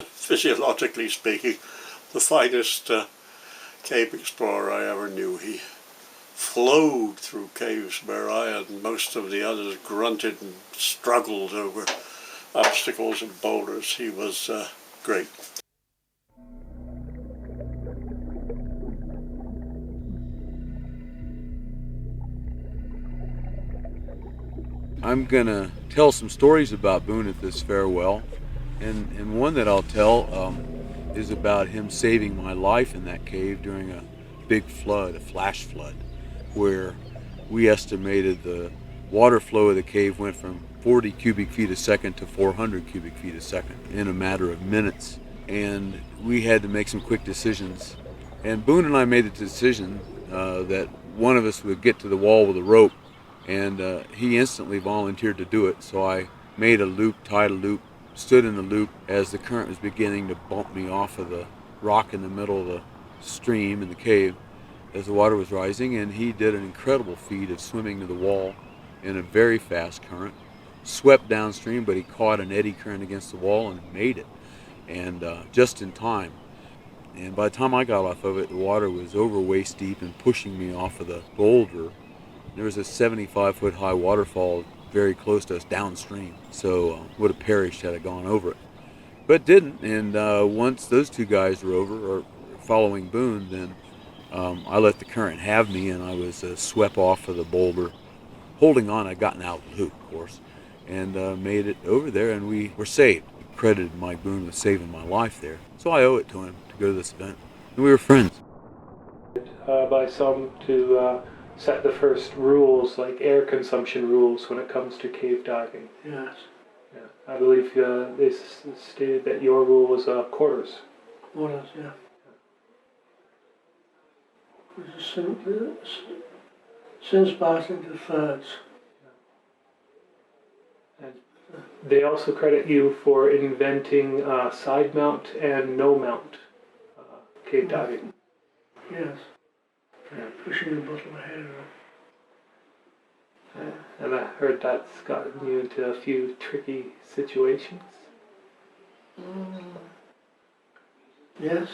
Physiologically speaking, the finest cave explorer I ever knew. He flowed through caves where I and most of the others grunted and struggled over obstacles and boulders. He was great. I'm gonna tell some stories about Boon at this farewell, and one that I'll tell is about him saving my life in that cave during a big flood, a flash flood, where we estimated the water flow of the cave went from 40 cubic feet a second to 400 cubic feet a second in a matter of minutes, and we had to make some quick decisions. And Boon and I made the decision that one of us would get to the wall with a rope, and he instantly volunteered to do it. So I made a loop, tied a loop, stood in the loop as the current was beginning to bump me off of the rock in the middle of the stream in the cave as the water was rising, and he did an incredible feat of swimming to the wall in a very fast current, swept downstream, but he caught an eddy current against the wall and made it, and just in time. And by the time I got off of it, the water was over waist deep and pushing me off of the boulder. There was a 75-foot high waterfall very close to us downstream, so would have perished had I gone over it, but didn't. And once those two guys were over, or following Boon, then I let the current have me, and I was swept off of the boulder, holding on. I'd gotten out of the loop, of course, and made it over there, and we were saved. Credited Mike Boon with saving my life there, so I owe it to him to go to this event, and we were friends. By some to set the first rules, like air consumption rules, when it comes to cave diving. Yes. Yeah. I believe they stated that your rule was quarters. Quarters, yeah. Since passing to thirds. And they also credit you for inventing side mount and no mount cave diving. Yes. Yeah. Pushing the bottom ahead of them. And I heard that's gotten you into a few tricky situations. Yes.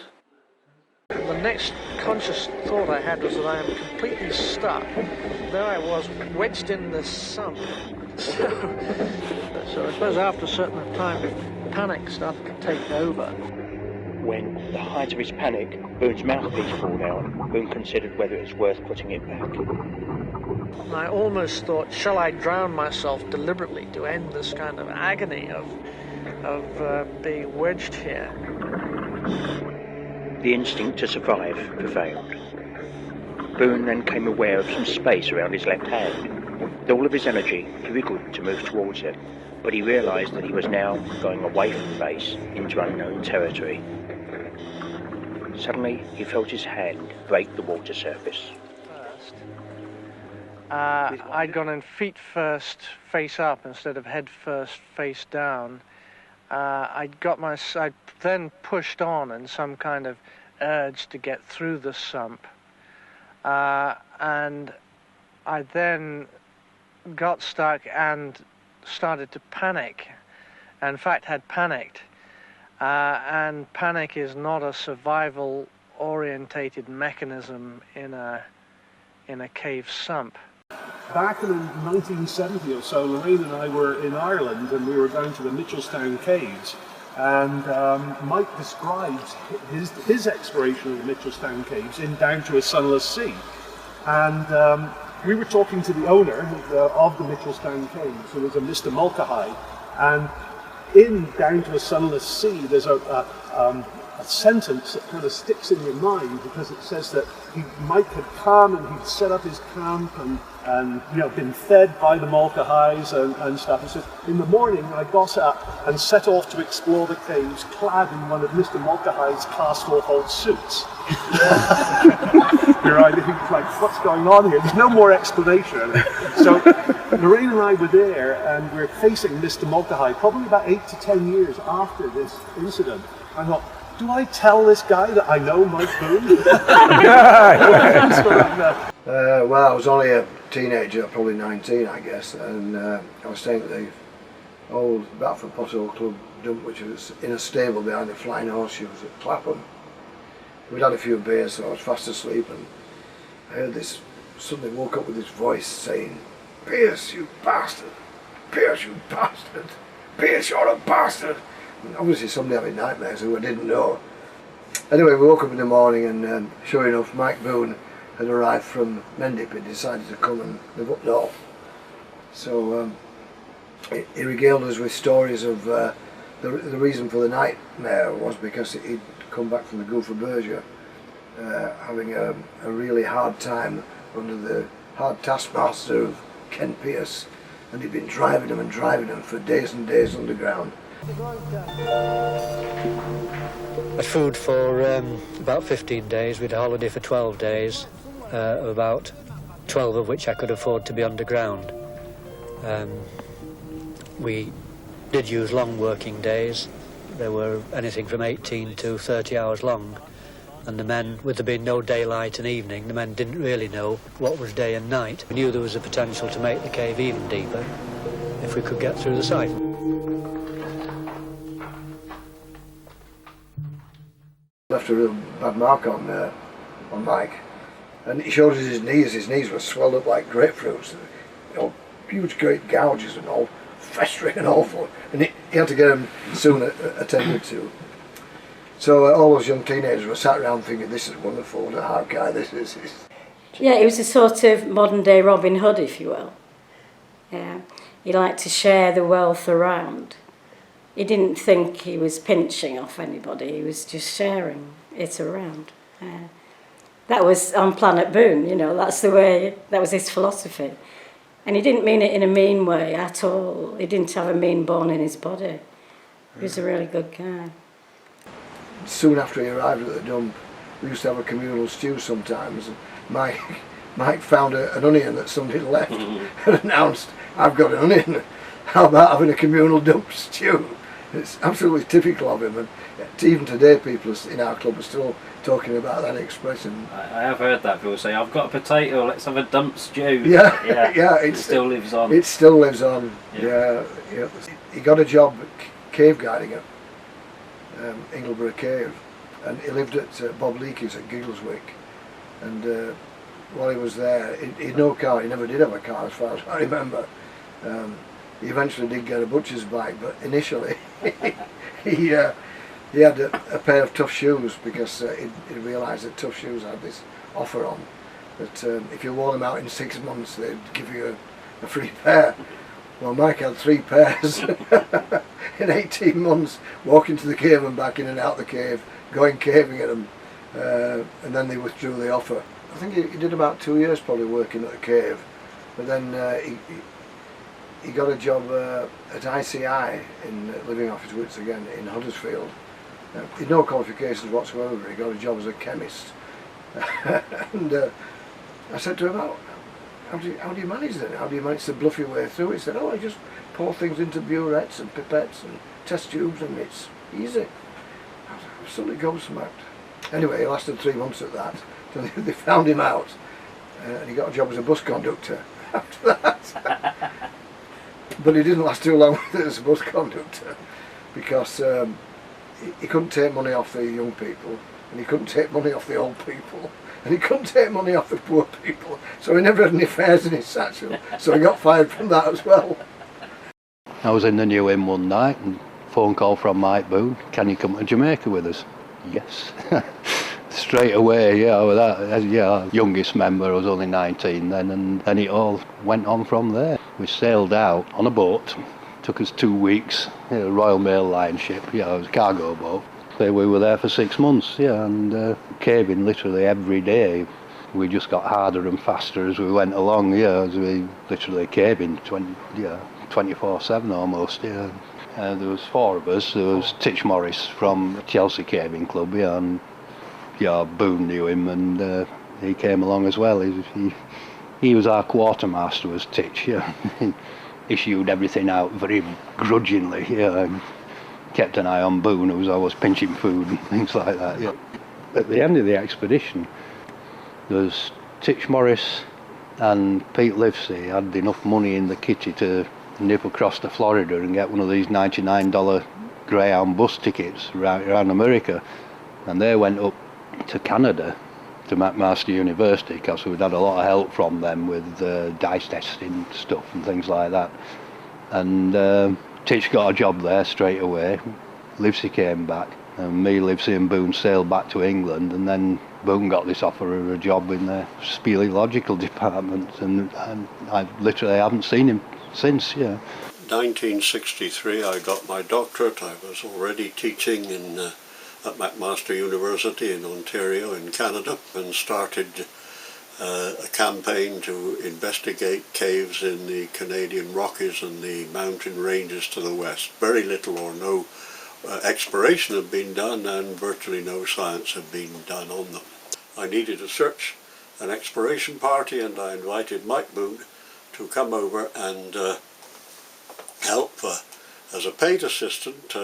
The next conscious thought I had was that I am completely stuck. There I was, wedged in this sump. So I suppose after a certain time, panic started to take over. When, at the height of his panic, Boon's mouthpiece pulled out, Boon considered whether it was worth putting it back. I almost thought, shall I drown myself deliberately to end this kind of agony of being wedged here? The instinct to survive prevailed. Boon then came aware of some space around his left hand. With all of his energy, he wriggled to move towards it, but he realised that he was now going away from base into unknown territory. Suddenly, he felt his hand break the water surface. I'd gone in feet first, face up, instead of head first, face down. I then pushed on in some kind of urge to get through the sump. And I then got stuck and started to panic. In fact, had panicked. And panic is not a survival-orientated mechanism in a cave sump. Back in 1970 or so, Lorraine and I were in Ireland, and we were going to the Mitchelstown Caves. And Mike describes his exploration of the Mitchelstown Caves in Down to a Sunless Sea. And we were talking to the owner of the Mitchelstown Caves, who was a Mr. Mulcahy. And in Down to a Sunless Sea, there's a sentence that kind of sticks in your mind, because it says that Mike had come and he'd set up his camp and been fed by the Mulcahys and stuff. He says, in the morning I got up and set off to explore the caves, clad in one of Mr. Mulcahy's cast-off old suits. You're right, like, what's going on here? There's no more explanation. So Lorraine and I were there, and we're facing Mr. Mulcahy probably about 8 to 10 years after this incident. I thought, do I tell this guy that I know Mike Boon? Well, I was only a teenager, probably 19, I guess, and I was staying at the old Batford Pot Club dump which was in a stable behind the Flying Horseshoes at Clapham. We'd had a few beers, so I was fast asleep, and I heard this, suddenly woke up with this voice saying, "Pierce, you bastard! Pierce, you bastard! Pierce, you're a bastard!" And obviously somebody having nightmares who I didn't know. Anyway, we woke up in the morning, and sure enough, Mike Boon had arrived from Mendip. He decided to come and live up north. So he regaled us with stories of the reason for the nightmare was because he'd come back from the Gulf of Berger, having a really hard time under the hard taskmaster of Ken Pierce, and he'd been driving them for days and days underground. Had food for about 15 days. We had a holiday for 12 days, about 12 of which I could afford to be underground. We did use long working days. They were anything from 18 to 30 hours long, and the men, with there being no daylight and evening, the men didn't really know what was day and night. We knew there was a potential to make the cave even deeper if we could get through the site. Left a real bad mark on Mike, and he showed us his knees. His knees were swelled up like grapefruits, huge great gouges and all, festering and awful, and he had to get them soon attended to. So all those young teenagers were sat around thinking, "This is wonderful, what a hard guy this is." Yeah, he was a sort of modern day Robin Hood, if you will. Yeah, he liked to share the wealth around. He didn't think he was pinching off anybody, he was just sharing it around. That was on Planet Boon, that's the way, that was his philosophy. And he didn't mean it in a mean way at all. He didn't have a mean bone in his body. He was a really good guy. Soon after he arrived at the dump, we used to have a communal stew sometimes. And Mike found an onion that somebody left and announced, "I've got an onion. How about having a communal dump stew?" It's absolutely typical of him, and even today people in our club are still talking about that expression. I have heard that people say, "I've got a potato, let's have a dump stew." Yeah, it still lives on. It still lives on. Yeah. He got a job cave guiding at Ingleborough Cave, and he lived at Bob Leakey's at Giggleswick, and while he was there, he had no car. He never did have a car as far as I remember. He eventually did get a butcher's bike, but initially he had a pair of tough shoes because he realised that tough shoes had this offer on that if you wore them out in 6 months they'd give you a free pair. Well, Mike had 3 pairs in 18 months, walking to the cave and back in and out the cave, going caving at them, and then they withdrew the offer. I think he did about 2 years probably working at the cave, but then he got a job at ICI in living off his wits again in Huddersfield. He had no qualifications whatsoever. He got a job as a chemist, and I said to him, how do you manage that? How do you manage to bluff your way through? He said, "Oh, I just pour things into burettes and pipettes and test tubes, and it's easy." I was absolutely gobsmacked. Anyway, he lasted 3 months at that. So they found him out, and he got a job as a bus conductor after that. But he didn't last too long as a bus conductor, because he couldn't take money off the young people, and he couldn't take money off the old people, and he couldn't take money off the poor people, so he never had any fares in his satchel, so he got fired from that as well. I was in the New Inn one night, and phone call from Mike Boon, "Can you come to Jamaica with us?" Yes. Straight away, youngest member, I was only 19 then, and it all went on from there. We sailed out on a boat, took us 2 weeks, Royal Mail Line ship, it was a cargo boat. So we were there for 6 months, and caving literally every day. We just got harder and faster as we went along, as we literally caving 24/7 almost, There was 4 of us. There was Titch Morris from Chelsea Caving Club, and Boon knew him, and he came along as well. He was our quartermaster, was Titch. He issued everything out very grudgingly. And kept an eye on Boon, who was always pinching food and things like that. At the end of the expedition, there's Titch Morris and Pete Livesey had enough money in the kitty to nip across to Florida and get one of these $99 Greyhound bus tickets around America, and they went up to Canada to McMaster University because we'd had a lot of help from them with dice testing stuff and things like that. And Titch got a job there straight away. Livesey came back, and me, Livesey and Boon sailed back to England, and then Boon got this offer of a job in the speleological department, and I literally haven't seen him since. 1963 I got my doctorate. I was already teaching at McMaster University in Ontario in Canada, and started a campaign to investigate caves in the Canadian Rockies and the mountain ranges to the west. Very little or no exploration had been done, and virtually no science had been done on them. I needed a search and exploration party, and I invited Mike Boon to come over and help as a paid assistant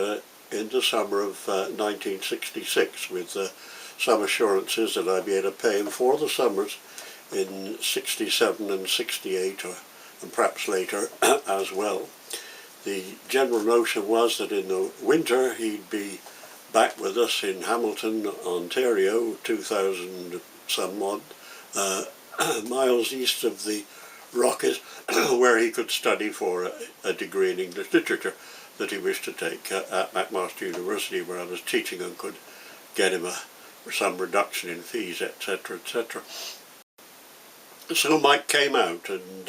in the summer of 1966, with some assurances that I'd be able to pay him for the summers in 67 and 68, and perhaps later as well. The general notion was that in the winter he'd be back with us in Hamilton, Ontario, 2,000 some odd miles east of the Rockies, where he could study for a degree in English literature that he wished to take at McMaster University, where I was teaching, and could get him some reduction in fees, etc., etc. So Mike came out, and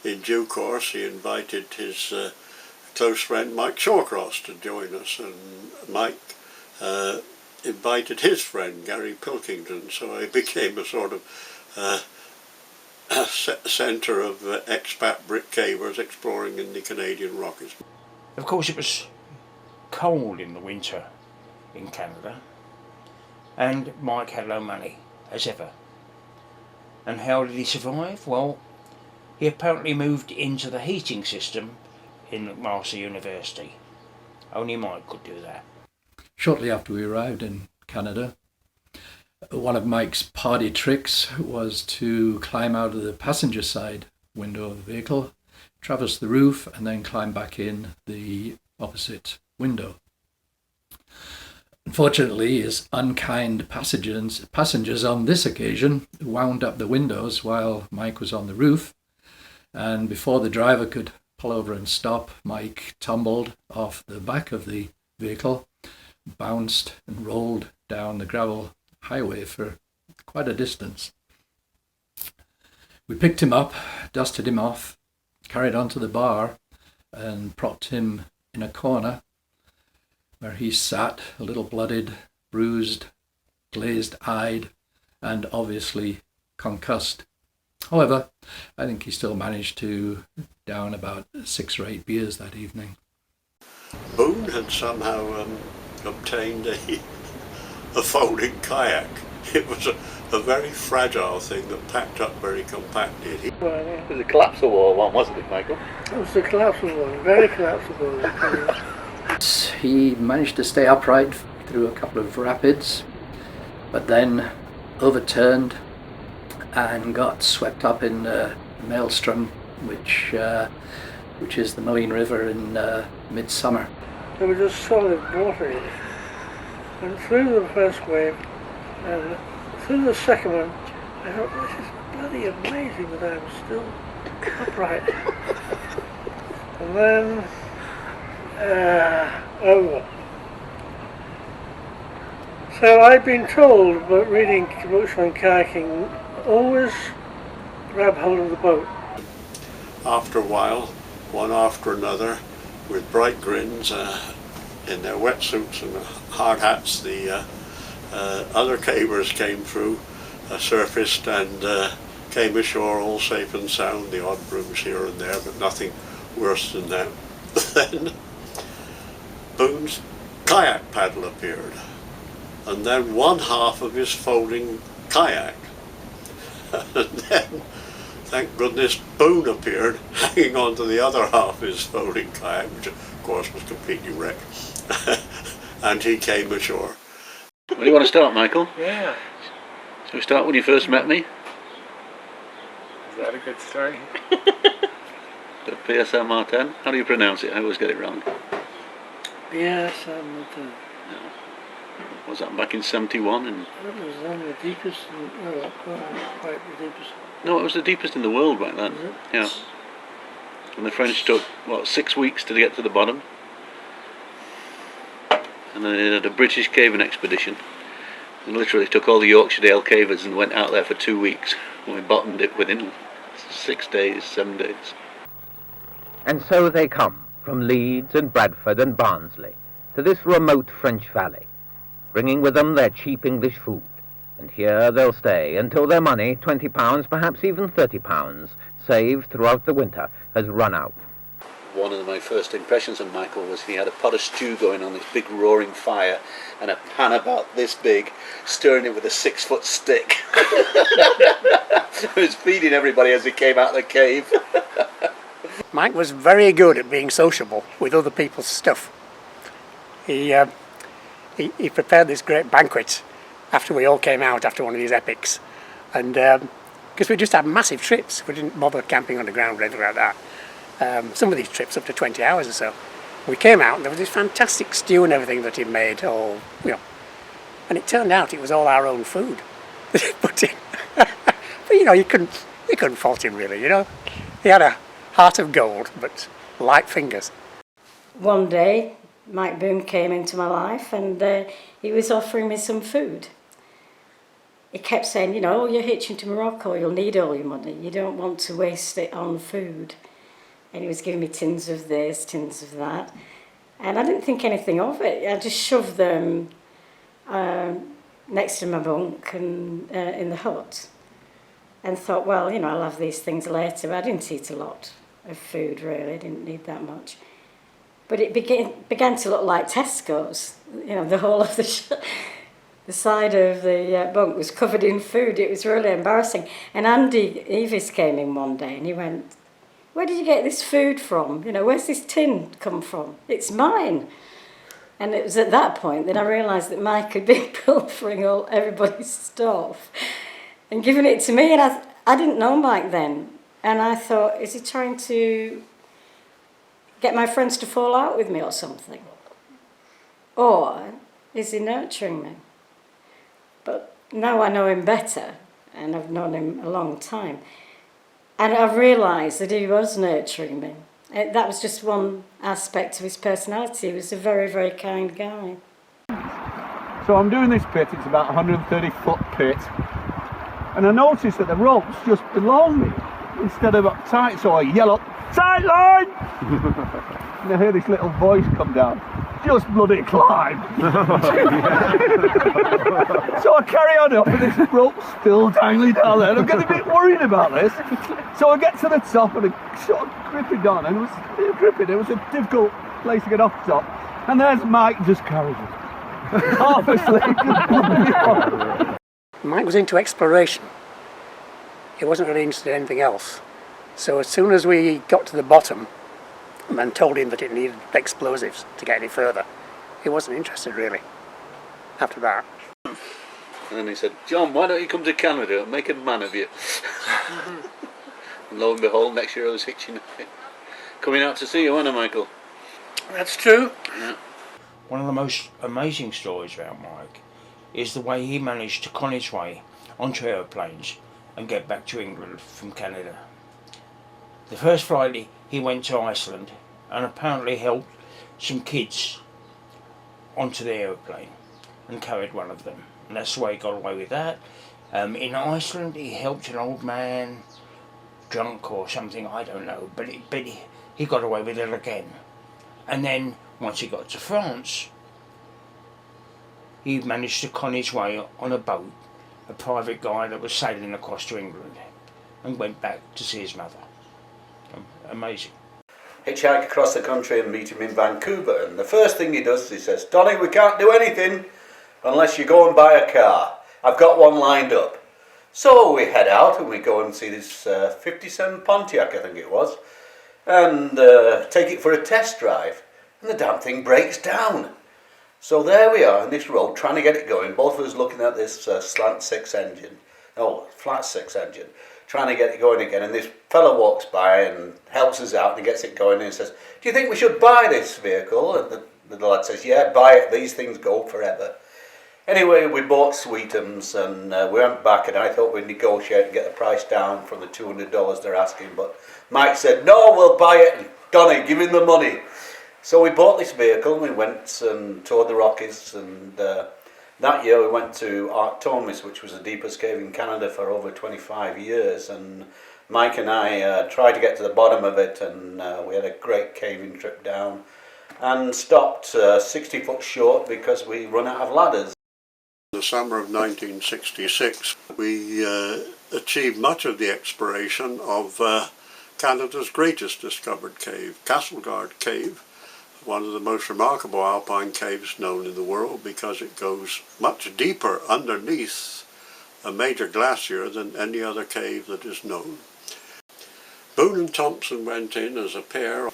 in due course he invited his close friend Mike Shawcross to join us, and Mike invited his friend Gary Pilkington, so I became a sort of centre of expat brick cavers exploring in the Canadian Rockies. Of course, it was cold in the winter in Canada, and Mike had no money, as ever. And how did he survive? Well, he apparently moved into the heating system in McMaster University. Only Mike could do that. Shortly after we arrived in Canada, one of Mike's party tricks was to climb out of the passenger side window of the vehicle, traverse the roof, and then climb back in the opposite window. Unfortunately, his unkind passengers on this occasion wound up the windows while Mike was on the roof, and before the driver could pull over and stop, Mike tumbled off the back of the vehicle, bounced and rolled down the gravel highway for quite a distance. We picked him up, dusted him off, carried on to the bar, and propped him in a corner, where he sat, a little blooded, bruised, glazed-eyed, and obviously concussed. However, I think he still managed to down about 6 or 8 beers that evening. Boon had somehow obtained a folding kayak. It was a very fragile thing that packed up very compactly. It was a collapsible one, wasn't it, Michael? It was a collapsible one, very collapsible. He managed to stay upright through a couple of rapids, but then overturned and got swept up in the maelstrom, which is the Moline River in midsummer. There was just solid water in it. And through the first wave and through the second one, I thought, this is bloody amazing that I'm still upright. And then over. So I've been told, about reading books on kayaking, always grab hold of the boat. After a while, one after another, with bright grins in their wetsuits and hard hats, the other cavers came through, surfaced and came ashore all safe and sound, the odd bruise here and there, but nothing worse than that. Then Boon's kayak paddle appeared, and then one half of his folding kayak. And then, thank goodness, Boon appeared, hanging on to the other half of his folding kayak, which of course was completely wrecked. And he came ashore. Where do you want to start, Michael? Yeah. Shall we start when you first met me? Is that a good story? The PSM R10? How do you pronounce it? I always get it wrong. Yes, I'm with them. Was that back in 71? And That was then the deepest, well, quite the deepest. no, it was the deepest in the world back then. Was it? Yeah. And the French took, 6 weeks to get to the bottom. And then they had a British caving expedition. And literally took all the Yorkshire Dale cavers and went out there for 2 weeks. And we bottomed it within 6 days, 7 days. And so they come, from Leeds and Bradford and Barnsley, to this remote French valley, bringing with them their cheap English food. And here they'll stay until their money, £20, perhaps even £30, saved throughout the winter, has run out. One of my first impressions of Michael was he had a pot of stew going on this big roaring fire and a pan about this big, stirring it with a 6-foot stick. He was feeding everybody as he came out of the cave. Mike was very good at being sociable with other people's stuff. He prepared this great banquet after we all came out after one of these epics, and because we just had massive trips, we didn't bother camping on the ground or anything like that. Some of these trips up to 20 hours or so. We came out and there was this fantastic stew and everything that he made, and it turned out it was all our own food. but you couldn't fault him really. He had a heart of gold, but light fingers. One day, Mike Boon came into my life and he was offering me some food. He kept saying, you're hitching to Morocco, you'll need all your money. You don't want to waste it on food. And he was giving me tins of this, tins of that. And I didn't think anything of it. I just shoved them next to my bunk and in the hut. And thought, well, I'll have these things later. But I didn't eat a lot of food, really. I didn't need that much. But it began to look like Tesco's. The whole of the side of the bunk was covered in food. It was really embarrassing. And Andy Evis came in one day and he went, "Where did you get this food from? Where's this tin come from? It's mine." And it was at that point that I realised that Mike had been pilfering everybody's stuff and giving it to me. And I didn't know Mike then. And I thought, is he trying to get my friends to fall out with me or something? Or is he nurturing me? But now I know him better, and I've known him a long time. And I've realised that he was nurturing me. That was just one aspect of his personality. He was a very, very kind guy. So I'm doing this pit, it's about a 130-foot pit, and I noticed that the ropes just below me instead of up tight, so I yell up, "Tight line!" And I hear this little voice come down, "Just bloody climb." So I carry on up and this rope's still dangling down there and I'm getting a bit worried about this. So I get to the top and I sort of grip it on, and it was a difficult place to get off the top. And there's Mike just carrying it. Half asleep. Mike was into exploration. He wasn't really interested in anything else. So as soon as we got to the bottom and told him that it needed explosives to get any further, he wasn't interested really after that. And then he said, "John, why don't you come to Canada and make a man of you?" And lo and behold, next year I was hitching, coming out to see you, wasn't I, Michael? That's true. Yeah. One of the most amazing stories about Mike is the way he managed to con his way onto aeroplanes and get back to England from Canada. The first flight he went to Iceland and apparently helped some kids onto the aeroplane and carried one of them. And that's the way he got away with that. In Iceland he helped an old man, drunk or something, I don't know, but he got away with it again. And then once he got to France, he managed to con his way on a boat, a private guy that was sailing across to England, and went back to see his mother. Amazing. Hitchhike across the country and meet him in Vancouver, and the first thing he does, he says, "Donny, we can't do anything unless you go and buy a car. I've got one lined up." So we head out and we go and see this 57 Pontiac, I think it was, and take it for a test drive, and the damn thing breaks down. So there we are on this road trying to get it going, both of us looking at this flat six engine, trying to get it going again, and this fellow walks by and helps us out and gets it going and says, "Do you think we should buy this vehicle?" And The lad says, yeah, buy it, these things go forever. Anyway, we bought Sweetums and we went back, and I thought we'd negotiate and get the price down from the $200 they're asking, but Mike said, no, we'll buy it, Donny, give him the money. So we bought this vehicle, we went and toured the Rockies, and that year we went to Arctomis, which was the deepest cave in Canada for over 25 years, and Mike and I tried to get to the bottom of it, and we had a great caving trip down, and stopped 60 foot short because we run out of ladders. In the summer of 1966, we achieved much of the exploration of Canada's greatest discovered cave, Castleguard Cave, one of the most remarkable alpine caves known in the world because it goes much deeper underneath a major glacier than any other cave that is known. Boon and Thompson went in as a pair.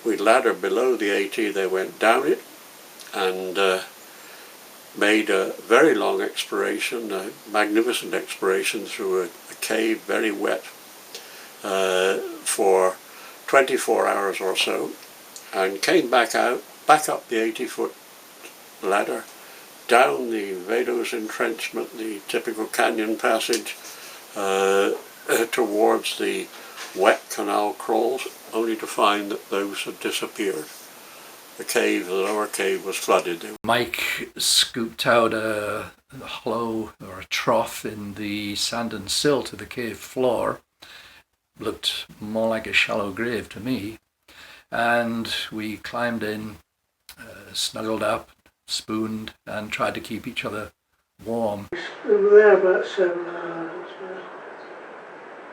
We laddered below the AT, they went down it, and made a very long exploration, a magnificent exploration through a cave, very wet, for 24 hours or so, and came back out, back up the 80-foot ladder, down the Vados entrenchment, the typical canyon passage, towards the wet canal crawls, only to find that those had disappeared. The lower cave was flooded. Mike scooped out a hollow or a trough in the sand and silt of the cave floor. Looked more like a shallow grave to me. And we climbed in, snuggled up, spooned, and tried to keep each other warm. We were there about 7 hours.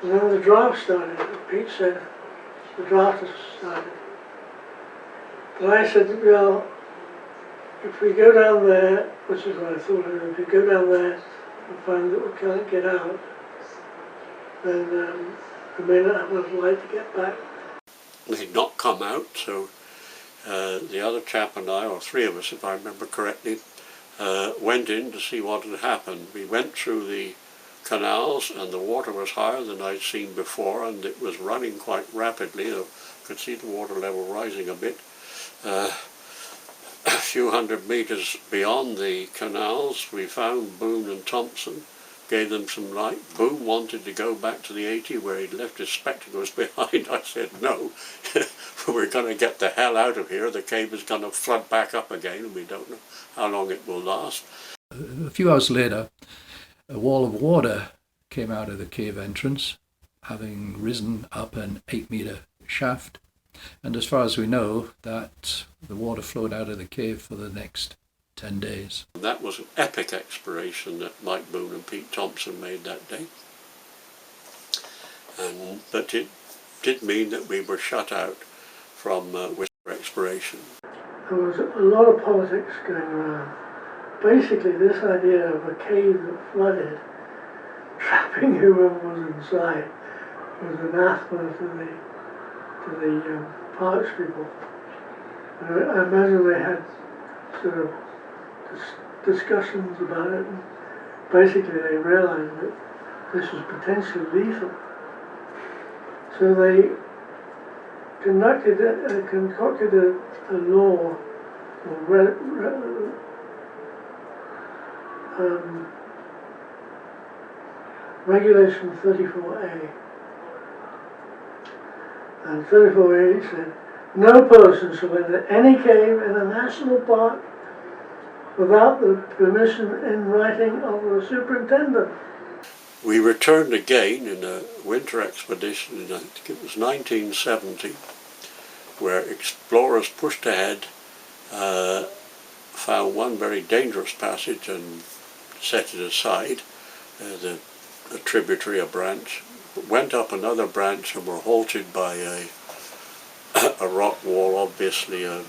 And then the drought started. Pete said the drought has started. And I said, well, if we go down there, which is what I thought, if we go down there and find that we can't get out, then we may not have enough light to get back. They'd not come out, so the other chap and I, or three of us if I remember correctly, went in to see what had happened. We went through the canals and the water was higher than I'd seen before, and it was running quite rapidly. I could see the water level rising a bit. A few hundred meters beyond the canals we found Boon and Thompson, gave them some light. Boon wanted to go back to the 80 where he'd left his spectacles behind. I said no, we're going to get the hell out of here. The cave is going to flood back up again and we don't know how long it will last. A few hours later, a wall of water came out of the cave entrance, having risen up an 8-meter shaft. And as far as we know, that the water flowed out of the cave for the next 10 days. That was an epic exploration that Mike Boon and Pete Thompson made that day. But it did mean that we were shut out from whisper exploration. There was a lot of politics going around. Basically, this idea of a cave that flooded, trapping whoever was inside, was anathema to the parks people. And I imagine they had sort of discussions about it, and basically they realized that this was potentially lethal. So they concocted a law, or Regulation 34A. And 34A said, no person shall enter any cave in a national park without the permission in writing of the superintendent. We returned again in a winter expedition, I think it was 1970, where explorers pushed ahead, found one very dangerous passage and set it aside, a tributary, a branch, went up another branch and were halted by a rock wall, obviously a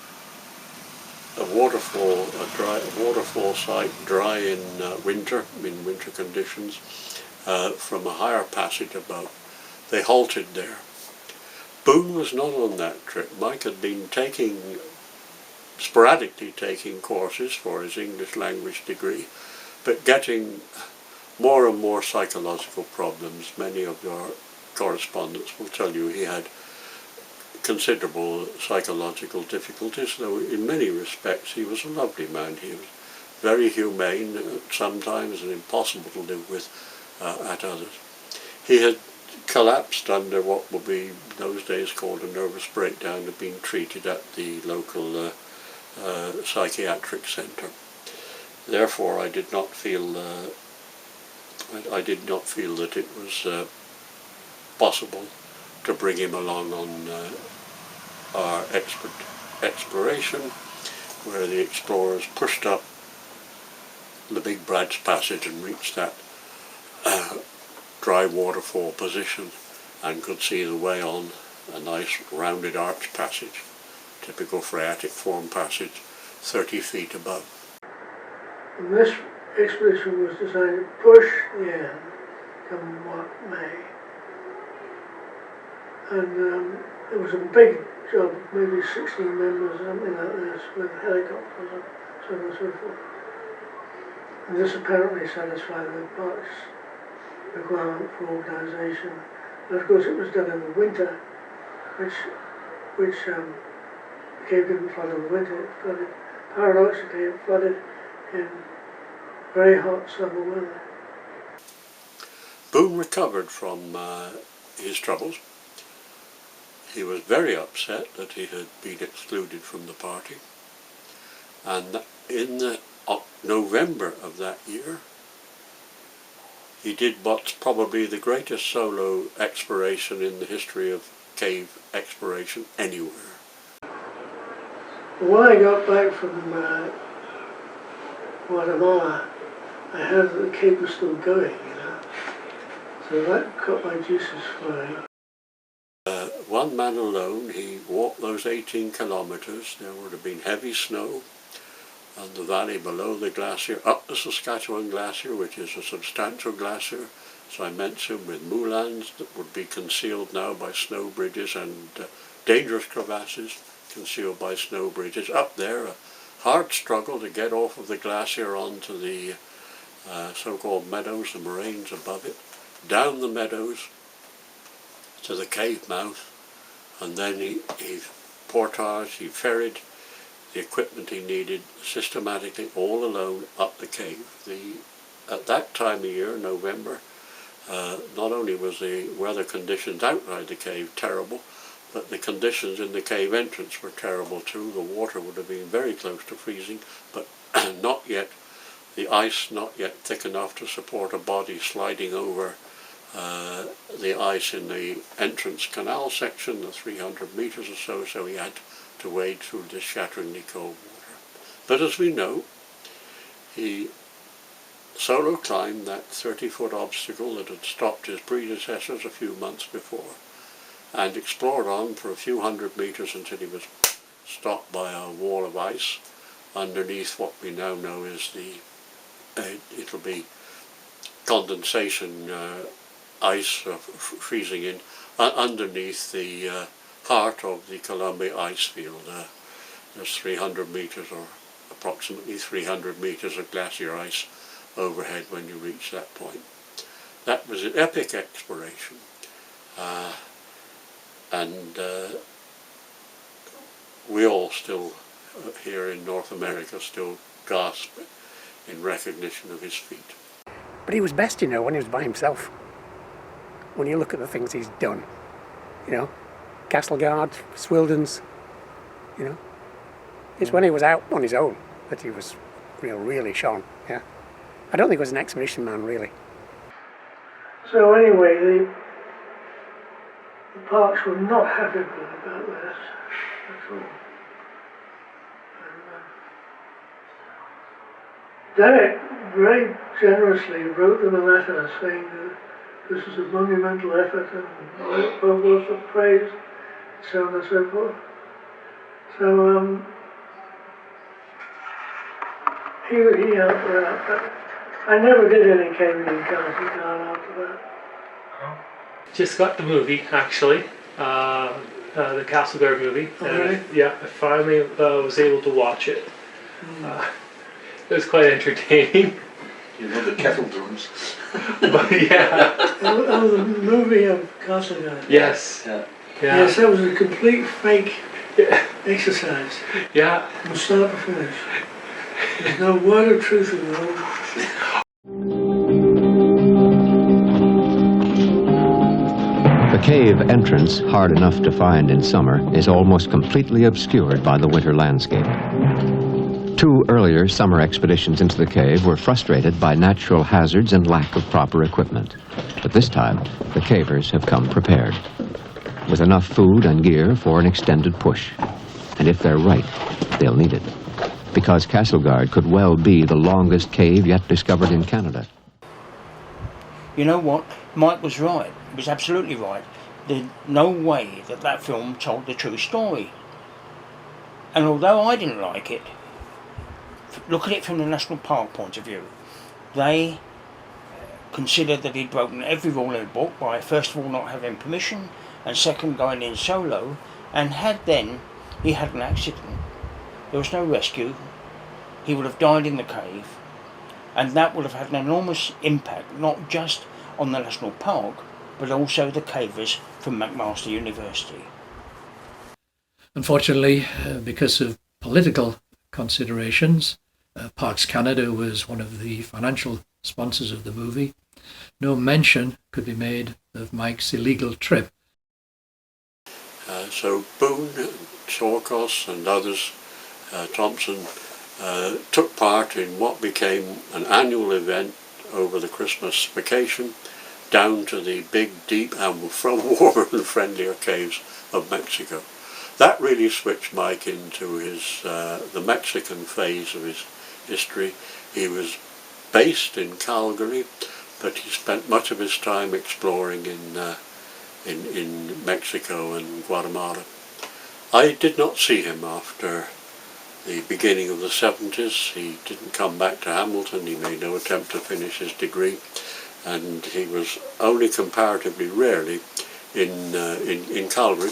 waterfall site, dry in winter conditions, from a higher passage above. They halted there. Boon was not on that trip. Mike had been sporadically taking courses for his English language degree, but getting more and more psychological problems. Many of your correspondents will tell you he had considerable psychological difficulties, though in many respects he was a lovely man. He was very humane sometimes and impossible to live with at others. He had collapsed under what would be those days called a nervous breakdown, and been treated at the local psychiatric centre. Therefore, I did not feel that it was possible to bring him along on our exploration, where the explorers pushed up the Big Brad's Passage and reached that dry waterfall position and could see the way on a nice rounded arch passage, typical phreatic form passage, 30 feet above. And this expedition was designed to push the end, come what may. And it was a big job, maybe 16 members or something like this, with helicopters and so on and so forth. And this apparently satisfied the park's requirement for organisation. And of course it was done in the winter, which the cave didn't flood in the winter, it flooded, paradoxically it flooded in very hot summer weather. Boon recovered from his troubles. He was very upset that he had been excluded from the party, and in November of that year he did what's probably the greatest solo exploration in the history of cave exploration anywhere. When I got back from Guatemala, I heard that the cave was still going, you know, so that got my juices flowing. One man alone, he walked those 18 kilometres. There would have been heavy snow, and the valley below the glacier, up the Saskatchewan Glacier, which is a substantial glacier, as I mentioned, with moulins that would be concealed now by snow bridges and dangerous crevasses concealed by snow bridges. Up there, a hard struggle to get off of the glacier onto the so-called meadows, the moraines above it, down the meadows to the cave mouth, and then he portaged, he ferried the equipment he needed systematically all alone up the cave. At that time of year, November, not only was the weather conditions outside the cave terrible, but the conditions in the cave entrance were terrible too. The water would have been very close to freezing, but not yet, the ice not yet thick enough to support a body sliding over the ice in the entrance canal section, the 300 metres or so he had to wade through this shatteringly cold water. But as we know, he solo climbed that 30-foot obstacle that had stopped his predecessors a few months before, and explored on for a few hundred metres until he was stopped by a wall of ice underneath what we now know is it'll be condensation ice freezing in underneath the heart of the Columbia ice field. There's 300 metres or approximately 300 metres of glacier ice overhead when you reach that point. That was an epic exploration, and we all still here in North America still gasp in recognition of his feat. But he was best, you know, when he was by himself. When you look at the things he's done, you know, Castleguard, Swildens, you know, it's when he was out on his own that he was really shone, yeah. I don't think he was an expedition man, really. So anyway, the parks were not happy about this at all. And, Derek very generously wrote them a letter saying that this was a monumental effort and well worth of praise, so on and so forth. So he helped her out, but I never did any caving in Castleguard after that. Just got the movie, actually, the Castleguard movie. Oh, really? Yeah, I finally was able to watch it. It was quite entertaining. You know the kettle drums. But yeah. Oh, the movie of Castleguard. Yes. Yeah. Yeah. Yes, that was a complete fake exercise. Yeah. From start to finish. There's no word of truth in the whole. The cave entrance, hard enough to find in summer, is almost completely obscured by the winter landscape. 2 earlier summer expeditions into the cave were frustrated by natural hazards and lack of proper equipment. But this time, the cavers have come prepared, with enough food and gear for an extended push. And if they're right, they'll need it, because Castleguard could well be the longest cave yet discovered in Canada. You know what? Mike was right. He was absolutely right. There's no way that that film told the true story. And although I didn't like it, look at it from the National Park point of view. They considered that he'd broken every rule in the book by first of all not having permission, and second going in solo, and he had an accident, there was no rescue, he would have died in the cave, and that would have had an enormous impact not just on the National Park but also the cavers from McMaster University. Unfortunately, because of political considerations, Parks Canada was one of the financial sponsors of the movie. No mention could be made of Mike's illegal trip. So Boon, Shawcross and others, Thompson, took part in what became an annual event over the Christmas vacation down to the big, deep and warmer and friendlier caves of Mexico. That really switched Mike into the Mexican phase of his history. He was based in Calgary, but he spent much of his time exploring in Mexico and Guatemala. I did not see him after the beginning of the 70s. He didn't come back to Hamilton. He made no attempt to finish his degree, and he was only comparatively rarely in Calgary.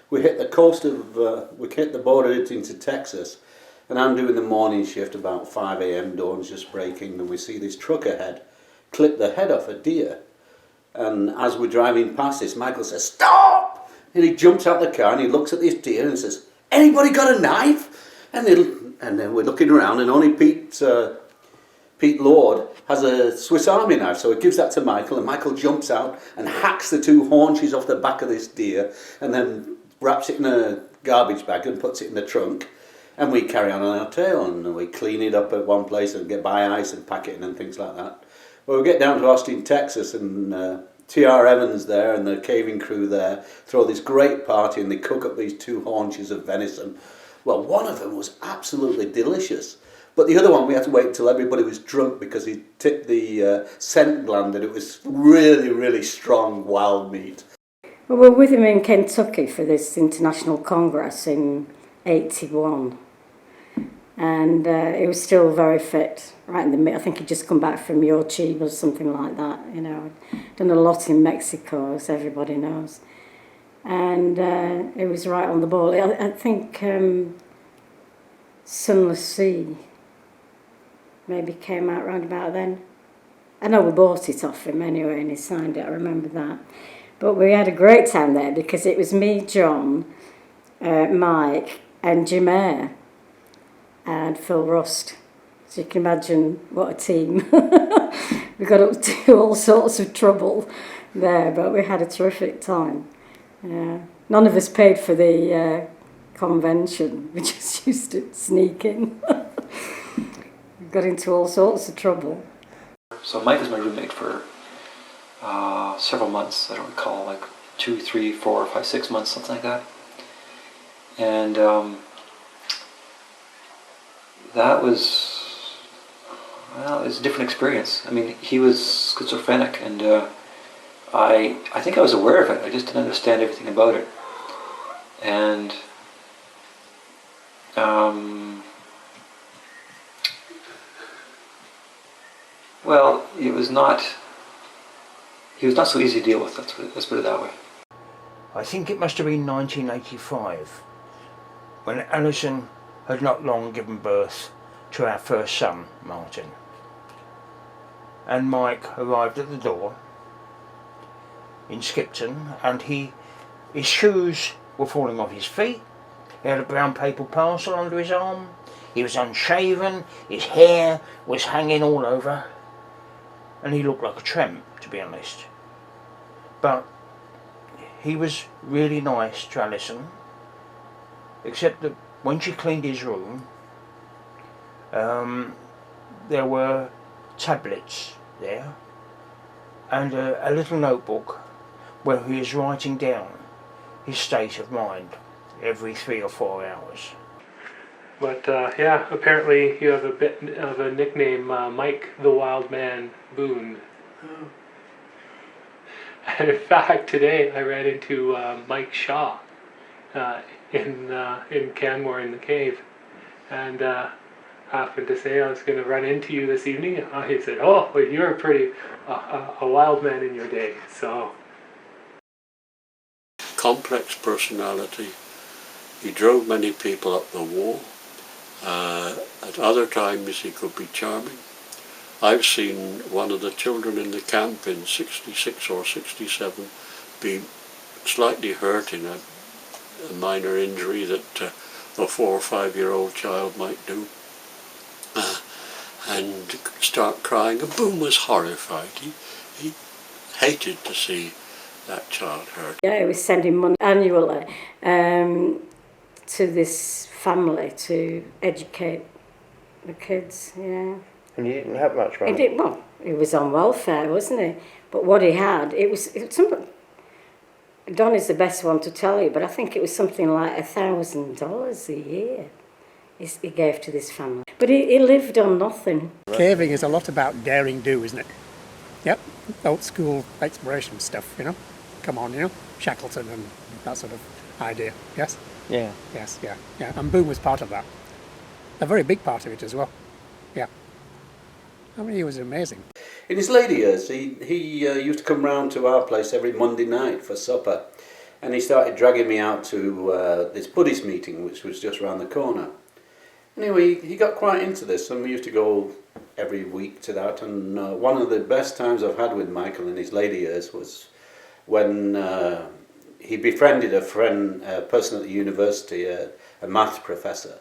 We hit the coast of, we hit the border into Texas, and I'm doing the morning shift about 5 a.m, dawn's just breaking, and we see this truck ahead clip the head off a deer. And as we're driving past this, Michael says, "Stop!" And he jumps out the car and he looks at this deer and says, "Anybody got a knife?" And then we're looking around, and only Pete Lord has a Swiss Army knife, so he gives that to Michael, and Michael jumps out and hacks the 2 haunches off the back of this deer, and then wraps it in a garbage bag and puts it in the trunk, and we carry on our tail, and we clean it up at one place and get by ice and pack it in and things like that. Well, we get down to Austin, Texas, and T.R. Evans there and the caving crew there throw this great party, and they cook up these 2 haunches of venison. Well, one of them was absolutely delicious, but the other one we had to wait until everybody was drunk because he tipped the scent gland, and it was really, really strong wild meat. Well, we were with him in Kentucky for this international congress in '81, and he was still very fit, right in the middle. I think he'd just come back from Yochib or something like that, you know. Done a lot in Mexico, as everybody knows. And it was right on the ball. I think Sunless Sea maybe came out round about then. I know we bought it off him anyway, and he signed it, I remember that. But we had a great time there because it was me, John, Mike and Jim Eyre and Phil Rust. So you can imagine what a team. We got up to all sorts of trouble there, but we had a terrific time. None of us paid for the convention. We just used to sneak in. We got into all sorts of trouble. So Mike was my roommate for several months. I don't recall, like 2, 3, 4, 5, 6 months, something like that. And that was, well, it was a different experience. I mean, he was schizophrenic, and I think I was aware of it. I just didn't understand everything about it. And well, he was not so easy to deal with, let's put it that way. I think it must have been 1985, when Alison had not long given birth to our first son, Martin. And Mike arrived at the door in Skipton, and he His shoes were falling off his feet. He had a brown paper parcel under his arm. He was unshaven. His hair was hanging all over. And he looked like a tramp, to be honest. But he was really nice to Alison. Except that when she cleaned his room, there were tablets there and a little notebook where he was writing down his state of mind every 3 or 4 hours. But yeah, apparently you have a bit of a nickname, Mike the Wild Man Boon. And in fact, today I ran into Mike Shaw in Canmore in the cave, and happened to say I was going to run into you this evening. He said, "Oh, well, you're a pretty a wild man in your day." So complex personality. He drove many people up the wall. At other times he could be charming. I've seen one of the children in the camp in 66 or 67 be slightly hurt in a minor injury that a 4 or 5 year old child might do, and start crying. And Boon was horrified. He hated to see that child hurt. Yeah, he was sending money annually to this family to educate the kids, yeah. And he didn't have much money? He was on welfare, wasn't he? But what he had, it was something. Don is the best one to tell you, but I think it was something like $1,000 a year he gave to this family. But he lived on nothing. Caving is a lot about daring do, isn't it? Yep, old school exploration stuff, you know. Come on, you know, Shackleton and that sort of idea, yes? Yeah. Yes, yeah. And Boon was part of that. A very big part of it as well, yeah. I mean, he was amazing. In his later years, he used to come round to our place every Monday night for supper, and he started dragging me out to this Buddhist meeting, which was just round the corner. Anyway, he got quite into this, and we used to go every week to that, and one of the best times I've had with Michael in his later years was when he befriended a person at the university, a maths professor,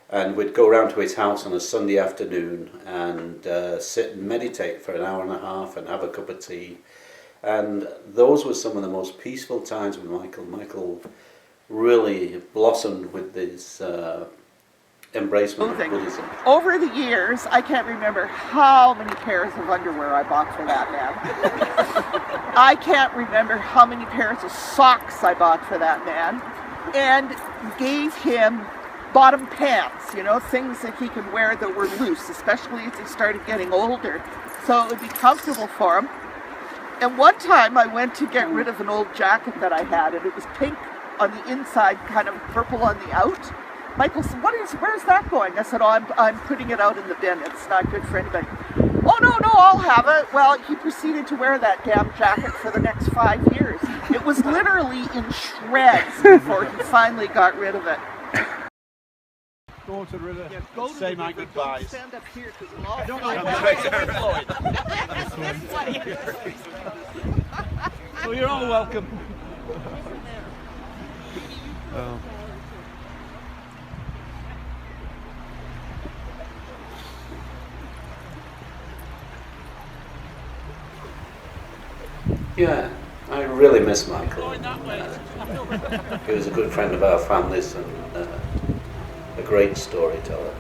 and we'd go round to his house on a Sunday afternoon and sit and meditate for an hour and a half and have a cup of tea. And those were some of the most peaceful times with Michael. Michael really blossomed with this embracement of Buddhism. Over the years, I can't remember how many pairs of underwear I bought for that man. I can't remember how many pairs of socks I bought for that man, and gave him bottom pants, you know, things that he could wear that were loose, especially as he started getting older, so it would be comfortable for him. And one time I went to get rid of an old jacket that I had, and it was pink on the inside, kind of purple on the out. Michael said, where's that going? I said, oh, I'm putting it out in the bin. It's not good for anybody. Oh, no, I'll have it. Well, he proceeded to wear that damn jacket for the next 5 years. It was literally in shreds before he finally got rid of it. Go to the river, go to say the my river, goodbyes. Stand up here because we'll all I don't like So you're all welcome. Oh. Yeah, I really miss Michael. He was a good friend of our families and a great storyteller.